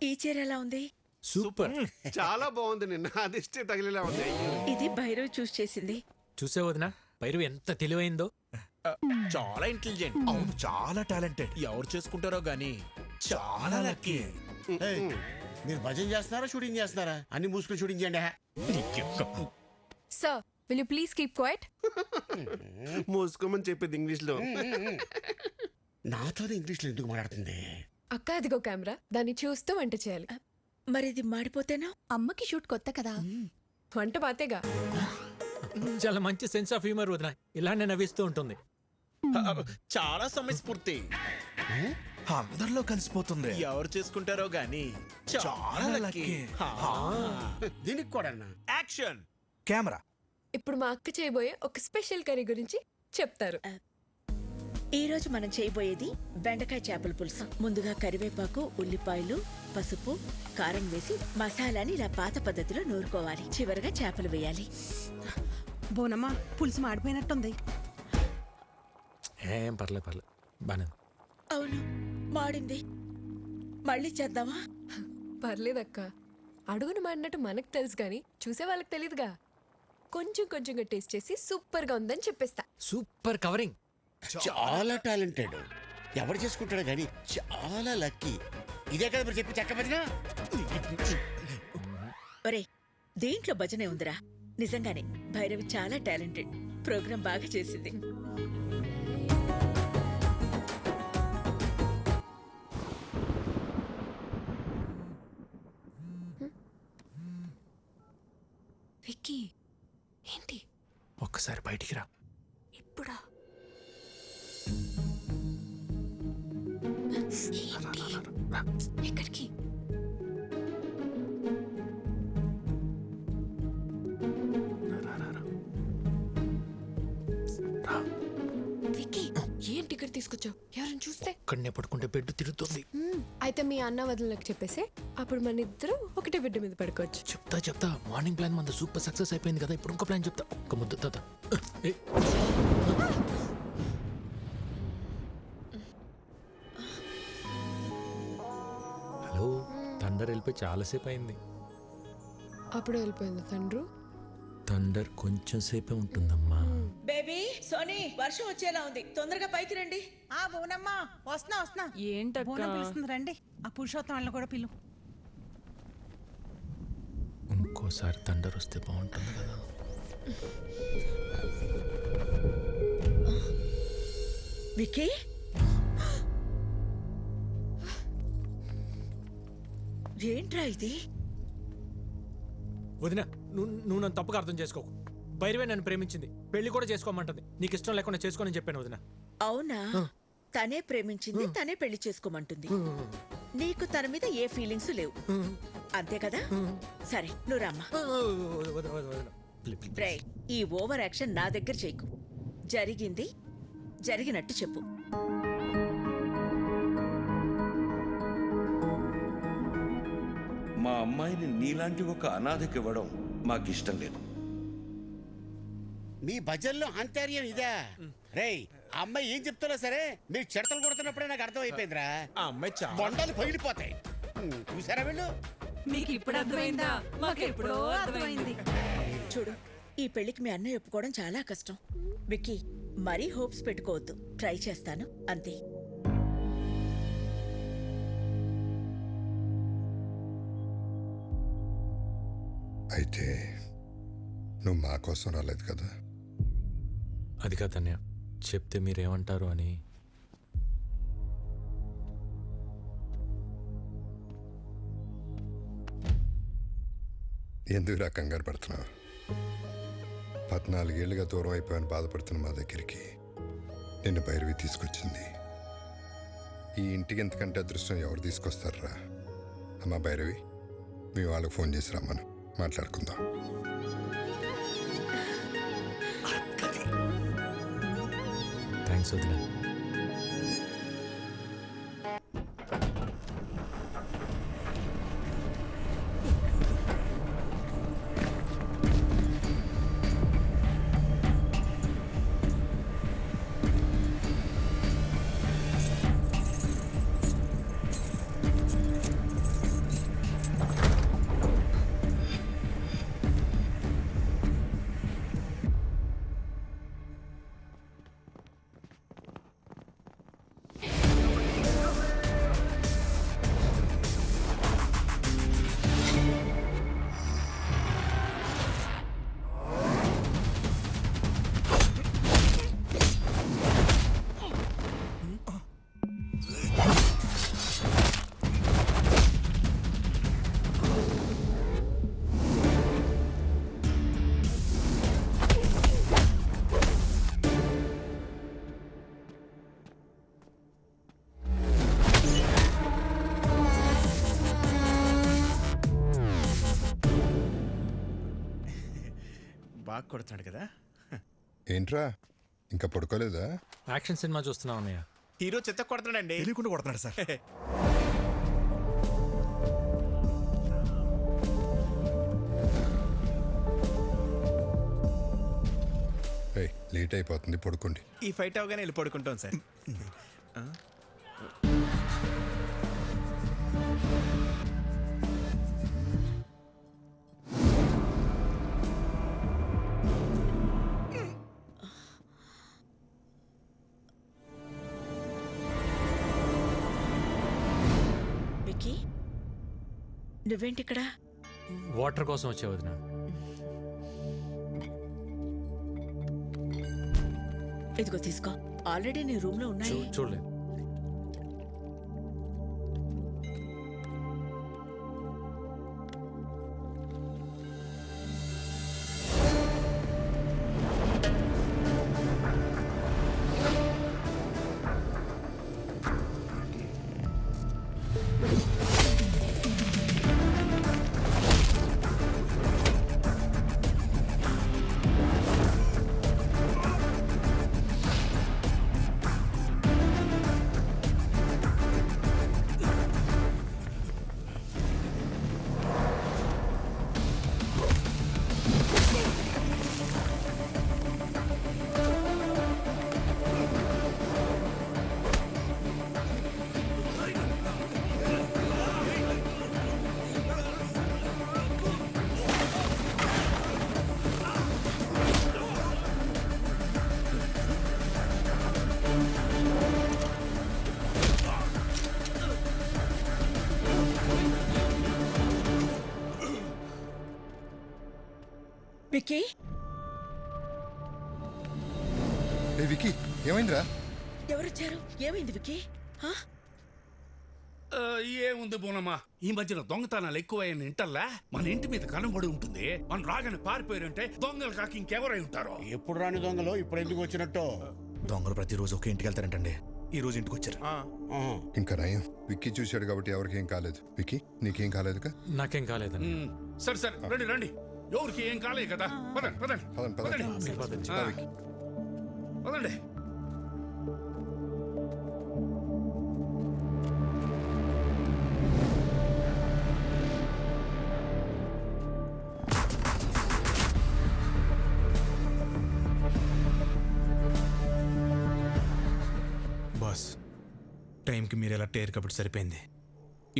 ఈ చీర ఎలా ఉంది? సూపర్. చాలా బాగుంది. నిన్న అదిష్టే తగిలేలా ఉంది. ఇది భైరవ్ చూస్ చేసింది. చూసే వదినా భైరవి ఎంత తెలివైందో. చాలా ఇంటెలిజెంట్. అవును, చాలా టాలెంటెడ్. ఎవరు చేసుకుంటారో గానీ చాలా లక్కీ. మీరు భజన చేస్తున్నారా షూటింగ్ చేస్తున్నారా? అన్ని మూసుకుని షూటింగ్ చేయండి. Sir, will you please keep quiet? మూసుకోమని చెప్పింది ఇంగ్లీష్ లో. నాతోనే ఇంగ్లీష్ లో ఎందుకు మాట్లాడుతుంది? అక్క అదిగో కెమెరా, దాన్ని చూస్తూ వంట చేయాలి. మరి ఇది మాడిపోతేనా? అమ్మకి షూట్ కొత్త కదా, వంట పాతేగా. చాలా మంచి సెన్స్ ఆఫ్ హ్యూమర్ వదినా, ఇలానే నవ్విస్తూ ఉంటుంది. చాలా సమయస్ఫూర్తి. అందరిలో కలిసిపోతుంది. ఎవరు చేసుకుంటారో గానీ చాలా లక్కీ. దీనికి కూడా యాక్షన్. కెమెరా. ఇప్పుడు మా అక్క చేయబోయే ఒక స్పెషల్ కర్రీ గురించి చెప్తారు. ఈ రోజు మనం చేయబోయేది బెండకాయ చేపల పులుసు. ముందుగా కరివేపాకు, ఉల్లిపాయలు, పసుపు, కారం వేసి మసాలాని ఇలా పాత పద్ధతిలో నూరుకోవాలి. చివరగా చేపలు వేయాలి. బోనమ్మా, పులుసు మాడిపోయినట్టుంది. ఏం పర్లేదు బానే. అవును, మాడింది. మళ్ళీ చేద్దామా? పర్లేదక్క, అడుగును మాడినట్టు మనకు తెలుసు గాని చూసే వాళ్ళకి తెలీదుగా. కొంచెంగా టేస్ట్ చేసి సూపర్ గా ఉందని చెప్పేస్తా. Super covering. చాలా టాలెంటెడ్. ఎవరు చేసుకుంటాడు కానీ చాలా లక్కీ. ఇదే కదా మీరు చెప్పి చెక్క భజన. ఒరే, దీంట్లో భజనే ఉందిరా. నిజంగానే భైరవి చాలా టాలెంటెడ్. ప్రోగ్రాం బాగా చేసింది. విక్కీ, ఏంటి ఒక్కసారి బయటికి రా. ఇప్పుడా? ఎక్కడికి? విక్కీ, ఏంటి ఇక్కడ తీసుకొచ్చావు? ఎవరైనా చూస్తే? ఇక్కడనే పడుకుంటే బెడ్ తిరుగుతుంది. అయితే మీ అన్న వదినలకు చెప్పేసి అప్పుడు మన ఇద్దరు ఒకటే బిడ్డ మీద పడుకోవచ్చు. చెప్తా. మార్నింగ్ ప్లాన్ మన సూపర్ సక్సెస్ అయిపోయింది కదా, ఇప్పుడు ఇంకో ప్లాన్ చెప్తా. ఒక్క ముద్దు తాత. హలో, థండర్ వెళ్ళిపోయి చాలాసేపు అయింది. అప్పుడు వెళ్ళిపోయింది తండ్రు. థండర్ కొంచెం సేపే ఉంటుందమ్మా. బేబీ, సోనీ, వర్షం వచ్చేలా ఉంది. తొందరగా పైకి రండి. ఆ బోనమ్మా, వస్తున్నా. ఏంటక్క? బోనం పిలుస్తుంది, రండి. ఆ పురుషోత్తం వాళ్ళని కూడా పిలు. ఇంకోసారి థండర్ వస్తే బాగుంటుంది కదా. విక్కీ, ఏంట్రా ఇది? వదినా, నువ్వు నన్ను తప్పుగా అర్థం చేసుకోకు. భైరవే నన్ను ప్రేమించింది, పెళ్లి కూడా చేసుకోమంటుంది. నీకు ఇష్టం లేకుండా చేసుకోనని చెప్పాను వదినా. అవునా? తనే ప్రేమించింది, తనే పెళ్లి చేసుకోమంటుంది. నీకు తన మీద ఏ ఫీలింగ్స్ లేవు, అంతే కదా? సరే, నువ్వు రమ్మా. ఈ ఓవర్ యాక్షన్ నా దగ్గర చేయకు. జరిగింది జరిగినట్టు చెప్పు. మా అమ్మాయిని నీలాంటి ఒక అనాథకి ఇవ్వడం మాకిష్టం లేదు. మీ భజనలో అంతర్యం ఇదే. రేయ్, ఆ అమ్మాయి ఏం చెప్తున్నా సరే మీరు చెడతలు కొడుతున్నప్పుడే నాకు అర్థం అయిపోయిందిరా. ఆ అమ్మాయి చాలా బొండాలు పగిలిపోతాయి. చూసారా వీళ్ళు? మీకు ఇప్పుడు అర్థమైందా? మాకు ఎప్పుడో అర్థమైంది. చూడు, ఈ పెళ్లికి మీ అన్నయ్య ఒప్పుకోవడం చాలా కష్టం. విక్కీ, మరీ హోప్స్ పెట్టుకోవద్దు. ట్రై చేస్తాను, అంతే. అయితే నువ్వు మా కోసం రాలేదు కదా? అది కాదన్నయ్య, చెప్తే మీరేమంటారు అని. ఎందుకు కంగారు పడుతున్నావు? 14 ఏళ్ళుగా దూరం అయిపోయాను బాధపడుతున్న మా దగ్గరికి నిన్ను భైరవి తీసుకొచ్చింది. ఈ ఇంటికి ఎంతకంటే అదృష్టం ఎవరు తీసుకొస్తారా? అమ్మా భైరవి, మీ వాళ్ళకి ఫోన్ చేసి రమ్మను, మాట్లాడుకుందాం. థ్యాంక్స్ వదినా. బాగా కొడుతున్నాడు కదా. ఏంట్రా ఇంకా పడుకోలేదా? యాక్షన్ సినిమా చూస్తున్నావు అన్నయ్య. హీరో చెత్త కొడుతున్నాడండి. తెలియకుండా కొడుతున్నాడు సార్. లేట్ అయిపోతుంది, పడుకోండి. ఈ ఫైట్ అవగానే వెళ్ళి పడుకుంటాం సార్. విక్కీ, నువ్వేంటి ఇక్కడ? వాటర్ కోసం వచ్చే వదిన. ఇదిగో తీసుకో, ఆల్రెడీ నీ రూమ్ లో ఉన్నాయి. చూడలేదు. విక్కీ, విక్కీ ఏమైందిరా? ఎవరొచ్చారు? ఏమైంది విక్కీ? హా? ఏముంది బోనమ్మా, ఈ మధ్యన దొంగతనాలు ఎక్కువైన ఇంటల్లా మన ఇంటి మీద కనబడి ఉంటుంది. మన రాగానే పారిపోయారంటే దొంగలు కాక ఇంకెవరై ఉంటారో. ఎప్పుడు రాని దొంగలు ఇప్పుడు ఎందుకు వచ్చినట్టు? దొంగలు ప్రతిరోజు ఒక ఇంటికి వెళ్తారంటండి. ఈ రోజు ఇంటికి వచ్చారు. ఇంకా నయం, విక్కీ చూశాడు కాబట్టి ఎవరికి ఏం కాలేదు. విక్కీ నీకేం కాలేదుగా? నాకేం కాలేదండి. సరే సరే, రండి రండి. ఎవరికి ఏం కాలేదు కదా. పదండి పదండి పదండి పదండి. బాస్, టైంకి మీరు ఎలా టేర్ కాబట్టి సరిపోయింది.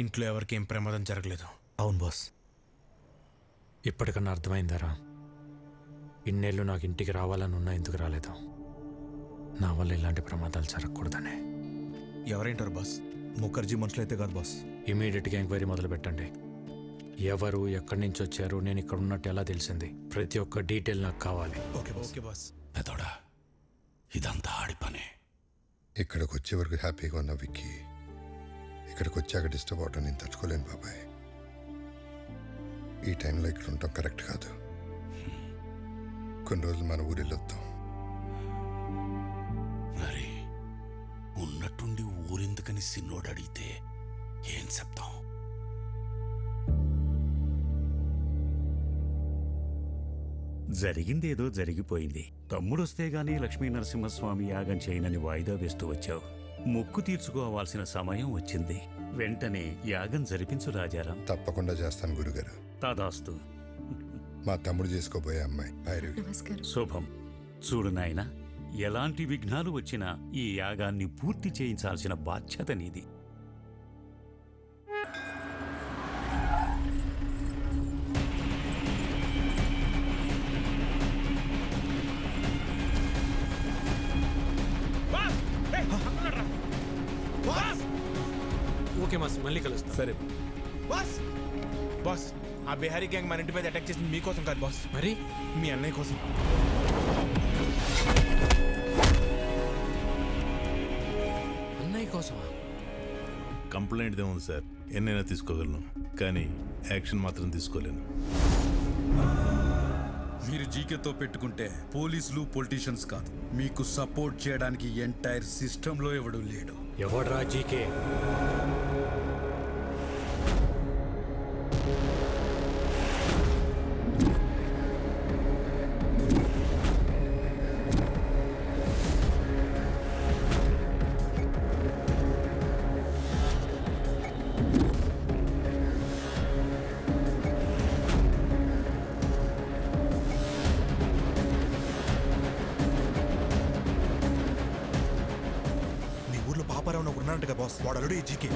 ఇంట్లో ఎవరికి ఏం ప్రమాదం జరగలేదు. అవును బాస్. ఇప్పటికన్నా అర్థమైందారా? ఇన్నేళ్ళు నాకు ఇంటికి రావాలని ఉన్నా ఎందుకు రాలేదు? నా వల్ల ఇలాంటి ప్రమాదాలు జరగకూడదనే. ఎవరేంటారు బాస్? ముఖర్జీ మనుషులు అయితే కాదు బాస్. ఇమీడియట్గా ఎంక్వైరీ మొదలు పెట్టండి. ఎవరు, ఎక్కడి నుంచి వచ్చారు, నేను ఇక్కడ ఉన్నట్టు ఎలా తెలిసింది, ప్రతి ఒక్క డీటెయిల్ నాకు కావాలి. Okay boss. పెదోడా, ఇదంతా ఆడి పనే. ఇక్కడికి వచ్చే వరకు హ్యాపీగా ఉన్నా విక్కీ, ఇక్కడికి వచ్చాక డిస్టర్బ్ అవటం నేను తట్టుకోలేను బాబాయ్. ఈ టైంలో ఇక్కడ ఉండటం కరెక్ట్ కాదు. కొన్ని రోజులు మన ఊరు వెళ్ళొద్దాం. మరి ఉన్నట్టుండి ఊరెందుకని సిన్నోడు అడిగితే ఏం చెప్తాం? జరిగిందేదో జరిగిపోయింది. తమ్ముడొస్తే గానీ లక్ష్మీ నరసింహస్వామి యాగం చేయనని వాయిదా వేస్తూ వచ్చావు. మొక్కు తీర్చుకోవాల్సిన సమయం వచ్చింది. వెంటనే యాగం జరిపించు రాజారాం. తప్పకుండా చేస్తాను గురుగారు. తదాస్తు. మా తమ్ముడు చేసుకోబోయే అమ్మాయి భైరవి. శుభం. చూడు నాయనా, ఎలాంటి విఘ్నాలు వచ్చినా ఈ యాగాన్ని పూర్తి చేయించాల్సిన బాధ్యత నీది. ఓకే మాస్, మళ్ళీ కలుస్తా. సరే బాస్. బాస్, ఆ బిహారీ గ్యాంగ్ మన ఇంటి మీద అటాక్ చేసింది మీకోసం కాదు బాస్, మరి మీ అన్నయ్య కోసం. అన్నయ్య కోసమా? కంప్లైంట్ ఏముంది సార్, ఎన్నైనా తీసుకోగలను, కానీ యాక్షన్ మాత్రం తీసుకోలేను. మీరు జీకేతో పెట్టుకుంటే పోలీసులు పొలిటీషియన్స్ కాదు, మీకు సపోర్ట్ చేయడానికి ఎంటైర్ సిస్టంలో ఎవడు లేడు. ఎవడ్రా జీకే? ఉన్నాడంట కదా బాస్, వాడు ఆల్రెడీ జీకే.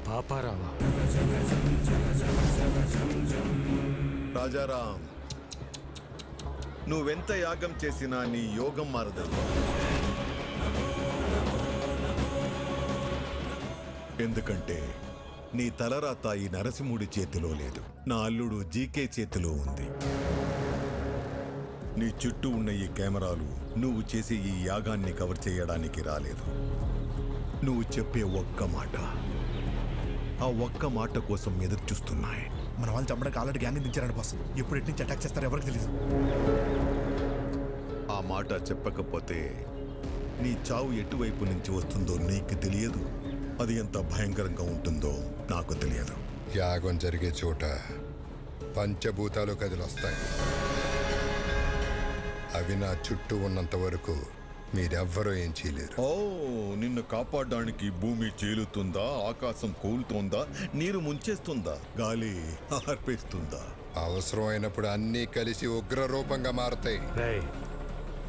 పాపారావా? రాజారాం, నువ్వెంత యాగం చేసినా నీ యోగం మారదయ్యా. ఎందుకంటే నీ తలరాత ఈ నరసింహుడి చేతిలో లేదు, నా అల్లుడు జీకే చేతిలో ఉంది. నీ చుట్టూ ఉన్న ఈ కెమెరాలు నువ్వు చేసే ఈ యాగాన్ని కవర్ చేయడానికి రాలేదు. నువ్వు చెప్పే ఒక్క మాట, ఆ ఒక్క మాట కోసం ఎదురు చూస్తున్నాయి. మన వాళ్ళు చంపడానికి ఆల్రెడీ గ్యాంగ్ దించారంట బాస్. ఎప్పుడు ఎటు నుంచి అటాక్ చేస్తారో ఎవరికి తెలియదు. ఆ మాట చెప్పకపోతే నీ చావు ఎటువైపు నుంచి వస్తుందో నీకు తెలియదు, అది ఎంత భయంకరంగా ఉంటుందో నాకు తెలియదు. యాగం జరిగే చోట పంచభూతాలు కదిలొస్తాయి. అవి నా చుట్టూ ఉన్నంత వరకు మీరెవ్వరూ ఏం చేయలేరు. ఓ, నిన్ను కాపాడడానికి భూమి చీలుతుందా, ఆకాశం కూలుతుందా, నీరు ముంచేస్తుందా, గాలి ఆర్పేస్తుందా? అవసరమైనప్పుడు అన్నీ కలిసి ఉగ్ర రూపంగా మారతాయి.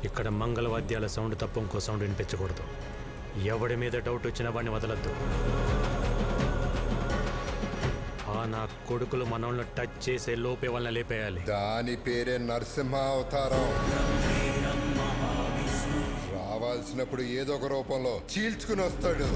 ఇక్కడ మంగళవాద్యాల సౌండ్ తప్ప ఇంకో సౌండ్ వినిపించకూడదు. ఎవడి మీద డౌట్ వచ్చినా వాడిని వదలద్దు. నా కొడుకులు మనల్ని టచ్ చేసే లోపే వాళ్ళని లేపేయాలి. దాని పేరే నరసింహ అవతారం. రావాల్సినప్పుడు ఏదో ఒక రూపంలో చీల్చుకుని వస్తాడు.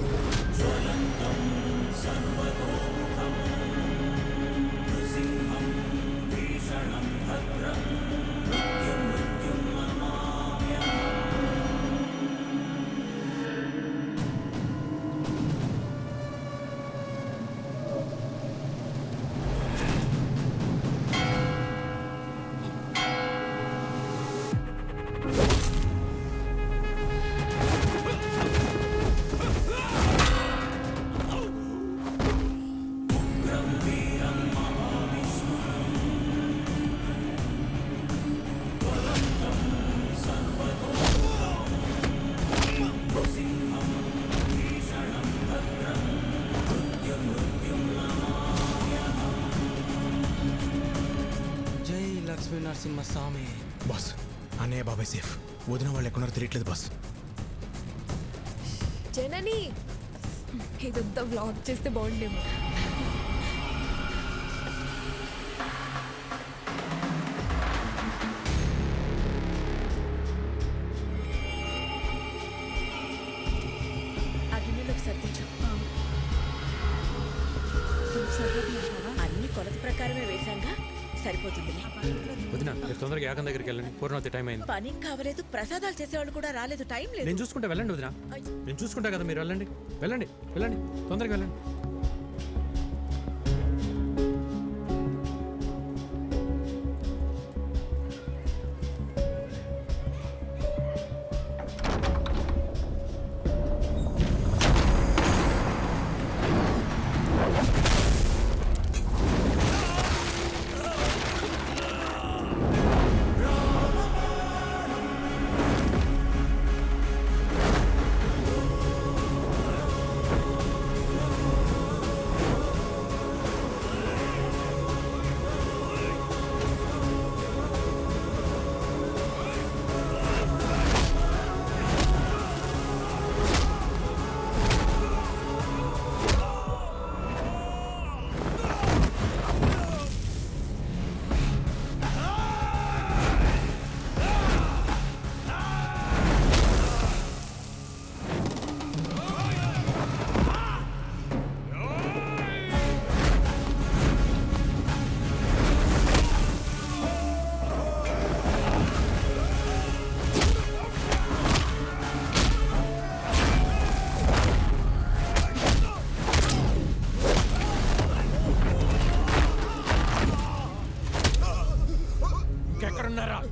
నరసింహస్వామి. బాస్, అన్నయ్య బాబాయ్ సేఫ్. వదిన వాళ్ళు ఎక్కడున్నారో తెలియట్లేదు బాస్. జనని, ఇదంతా వ్లాగ్ చేస్తే బాగుండేమో. ఆ గిన్నెలోకి సర్దించు. అన్ని కొలత ప్రకారమే వేశాంగా, సరిపోతుందిలే. వదినా, మీరు తొందరగా యాగం దగ్గరికి వెళ్ళండి. పూర్ణవతి టైం అయింది. పని కావలేదు, ప్రసాదాలు చేసేవాళ్ళు కూడా రాలేదు, టైం లేదు. నేను చూసుకుంటా, వెళ్ళండి వదినా. నేను చూసుకుంటా కదా, మీరు వెళ్ళండి వెళ్ళండి వెళ్ళండి, తొందరగా వెళ్ళండి.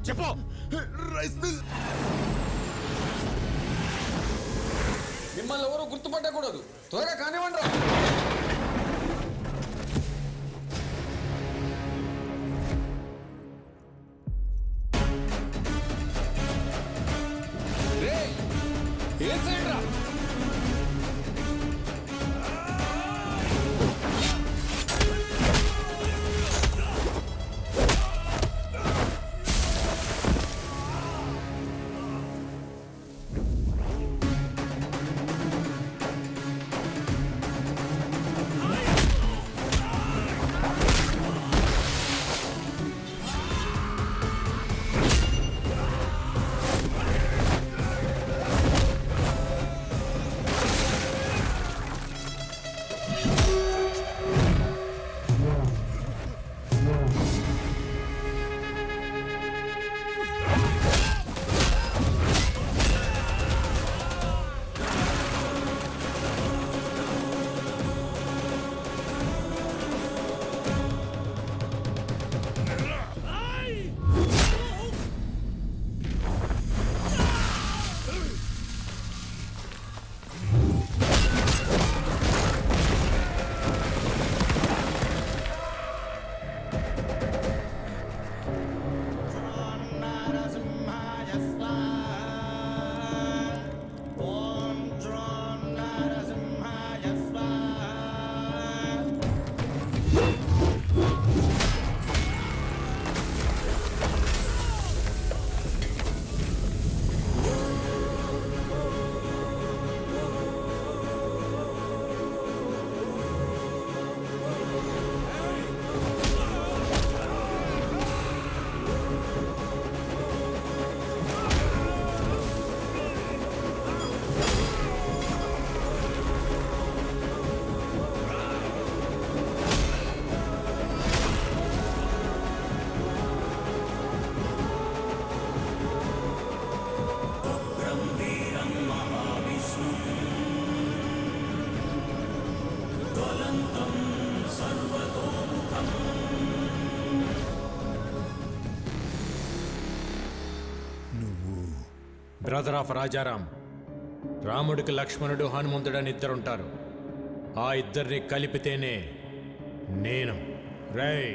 చెప్పు. మిమ్మల్ని ఎవరు గుర్తుపట్టకూడదు, త్వరగా కానివ్వండి. ఏ సైడ్ రా? Brother of Rajaram. రాముడికి లక్ష్మణుడు హనుమంతుడు అని ఇద్దరుంటారు. ఆ ఇద్దరిని కలిపితేనే నేను. రేయ్,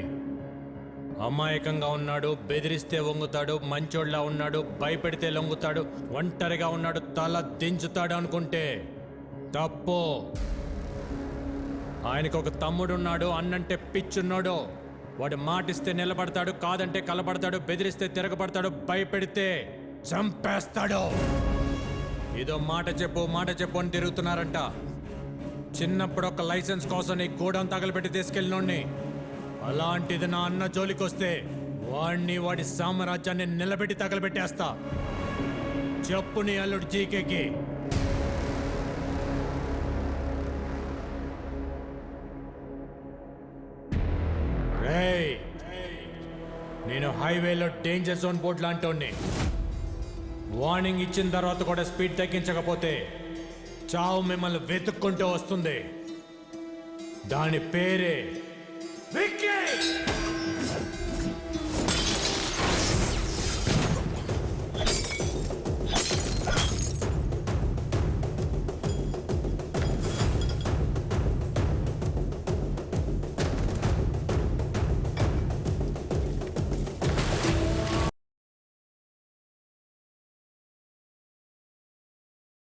అమాయకంగా ఉన్నాడు, బెదిరిస్తే వంగుతాడు, మంచోడ్లా ఉన్నాడు, భయపెడితే లొంగుతాడు, ఒంటరిగా ఉన్నాడు, తల దించుతాడు అనుకుంటే తప్పు. ఆయనకు ఒక తమ్ముడున్నాడు, అన్నంటే పిచ్చున్నాడు. వాడు మాటిస్తే నిలబడతాడు, కాదంటే కలబడతాడు, బెదిరిస్తే తిరగబడతాడు, భయపెడితే చంపేస్తాడు. ఏదో మాట చెప్పు అని తిరుగుతున్నారంట. చిన్నప్పుడు ఒక లైసెన్స్ కోసం నీ గోడం తగలబెట్టి తీసుకెళ్ళినోడ్ని. అలాంటిది నా అన్న జోలికొస్తే వాడిని, వాడి సామ్రాజ్యాన్ని నిలబెట్టి తగలబెట్టేస్తా. చెప్పు నీ అల్లుడు జీకేకి. రేయ్, నేను హైవేలో డేంజర్ జోన్ బోర్డు లాంటి వార్నింగ్ ఇచ్చిన తర్వాత కూడా స్పీడ్ తగ్గించకపోతే చావు మిమ్మల్ని వెతుక్కుంటూ వస్తుంది. దాని పేరే విక్కీ.